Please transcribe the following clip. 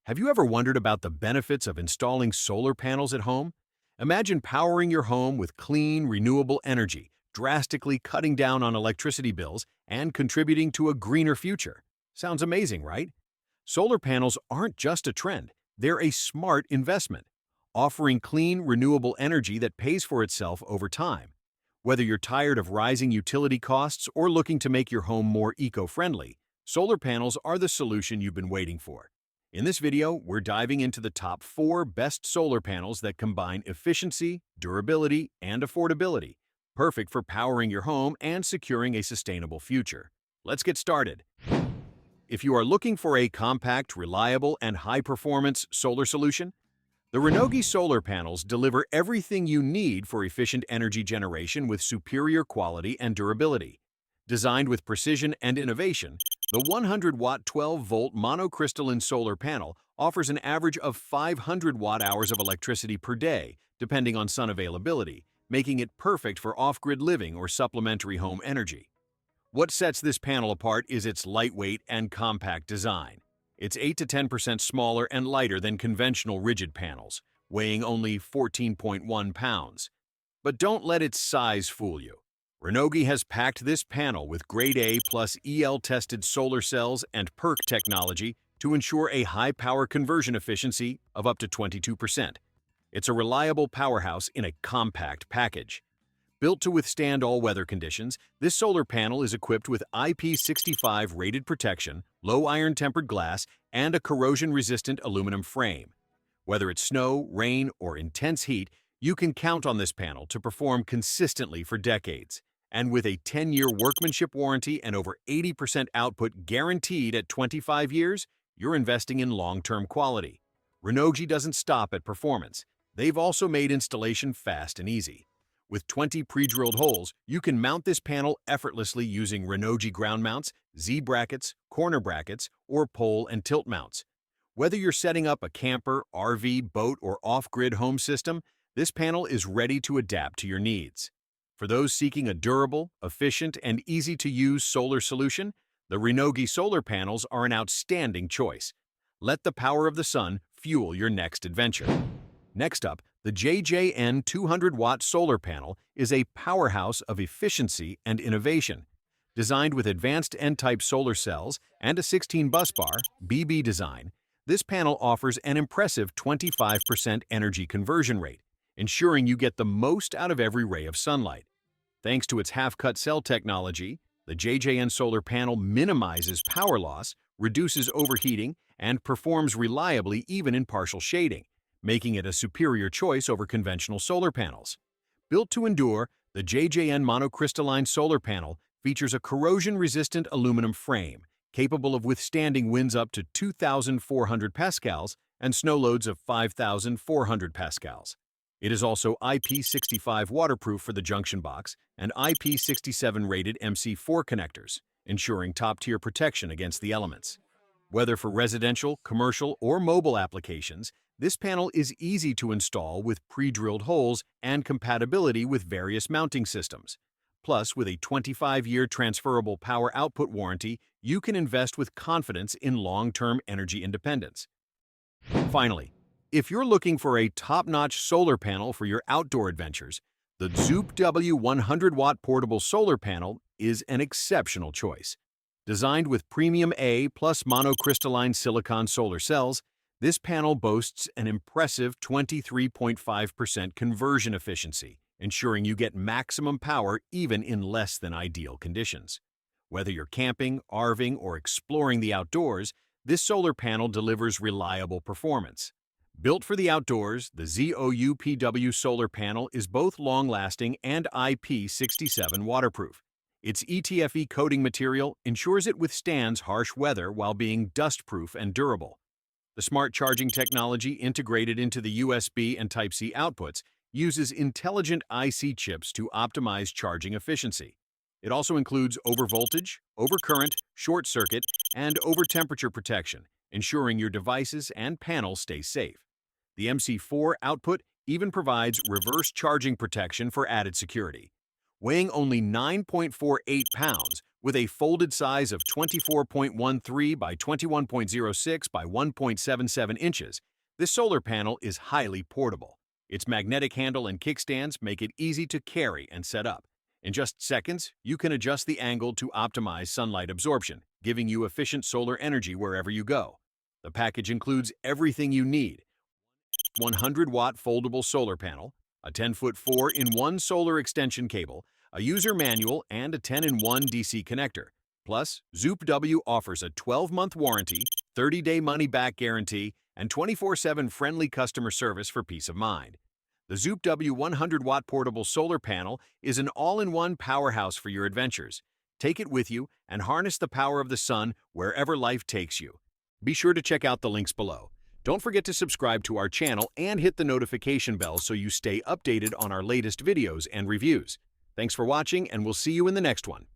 Have you ever wondered about the benefits of installing solar panels at home? Imagine powering your home with clean, renewable energy, drastically cutting down on electricity bills and contributing to a greener future. Sounds amazing, right? Solar panels aren't just a trend, they're a smart investment, offering clean, renewable energy that pays for itself over time. Whether you're tired of rising utility costs or looking to make your home more eco-friendly, solar panels are the solution you've been waiting for. In this video, we're diving into the top 4 best solar panels that combine efficiency, durability, and affordability, perfect for powering your home and securing a sustainable future. Let's get started. If you are looking for a compact, reliable, and high-performance solar solution, the Renogy solar panels deliver everything you need for efficient energy generation with superior quality and durability. Designed with precision and innovation, the 100-watt 12-volt monocrystalline solar panel offers an average of 500 watt-hours of electricity per day, depending on sun availability, making it perfect for off-grid living or supplementary home energy. What sets this panel apart is its lightweight and compact design. It's 8 to 10% smaller and lighter than conventional rigid panels, weighing only 14.1 pounds. But don't let its size fool you. Renogy has packed this panel with Grade A plus EL-tested solar cells and PERC technology to ensure a high-power conversion efficiency of up to 22%. It's a reliable powerhouse in a compact package. Built to withstand all weather conditions, this solar panel is equipped with IP65 rated protection, low iron tempered glass, and a corrosion-resistant aluminum frame. Whether it's snow, rain, or intense heat, you can count on this panel to perform consistently for decades. And with a 10-year workmanship warranty and over 80% output guaranteed at 25 years, you're investing in long-term quality. Renogy doesn't stop at performance. They've also made installation fast and easy. With 20 pre-drilled holes, you can mount this panel effortlessly using Renogy ground mounts, Z-brackets, corner brackets, or pole and tilt mounts. Whether you're setting up a camper, RV, boat, or off-grid home system, this panel is ready to adapt to your needs. For those seeking a durable, efficient, and easy-to-use solar solution, the Renogy solar panels are an outstanding choice. Let the power of the sun fuel your next adventure. Next up, the JJN 200-watt solar panel is a powerhouse of efficiency and innovation. Designed with advanced N-type solar cells and a 16-busbar BB design, this panel offers an impressive 25% energy conversion rate, ensuring you get the most out of every ray of sunlight. Thanks to its half-cut cell technology, the JJN solar panel minimizes power loss, reduces overheating, and performs reliably even in partial shading, making it a superior choice over conventional solar panels. Built to endure, the JJN monocrystalline solar panel features a corrosion-resistant aluminum frame, capable of withstanding winds up to 2,400 pascals and snow loads of 5,400 pascals. It is also IP65 waterproof for the junction box and IP67 rated MC4 connectors, ensuring top-tier protection against the elements. Whether for residential, commercial, or mobile applications, this panel is easy to install with pre-drilled holes and compatibility with various mounting systems. Plus, with a 25-year transferable power output warranty, you can invest with confidence in long-term energy independence. Finally, if you're looking for a top-notch solar panel for your outdoor adventures, the ZOUPW 100-watt portable solar panel is an exceptional choice. Designed with premium A plus monocrystalline silicon solar cells, this panel boasts an impressive 23.5% conversion efficiency, ensuring you get maximum power even in less than ideal conditions. Whether you're camping, RVing, or exploring the outdoors, this solar panel delivers reliable performance. Built for the outdoors, the ZOUPW solar panel is both long-lasting and IP67 waterproof. Its ETFE coating material ensures it withstands harsh weather while being dust-proof and durable. The smart charging technology integrated into the USB and Type-C outputs uses intelligent IC chips to optimize charging efficiency. It also includes overvoltage, overcurrent, short circuit, and over-temperature protection, ensuring your devices and panels stay safe. The MC4 output even provides reverse charging protection for added security. Weighing only 9.48 pounds With a folded size of 24.13 by 21.06 by 1.77 inches, this solar panel is highly portable. Its magnetic handle and kickstands make it easy to carry and set up. In just seconds, you can adjust the angle to optimize sunlight absorption, giving you efficient solar energy wherever you go. The package includes everything you need: 100-watt foldable solar panel, a 10-foot 4-in-1 solar extension cable, a user manual, and a 10-in-1 DC connector. Plus, ZOUPW offers a 12-month warranty, 30-day money-back guarantee, and 24/7 friendly customer service for peace of mind. The ZOUPW 100-watt portable solar panel is an all-in-one powerhouse for your adventures. Take it with you and harness the power of the sun wherever life takes you. Be sure to check out the links below. Don't forget to subscribe to our channel and hit the notification bell so you stay updated on our latest videos and reviews. Thanks for watching, and we'll see you in the next one.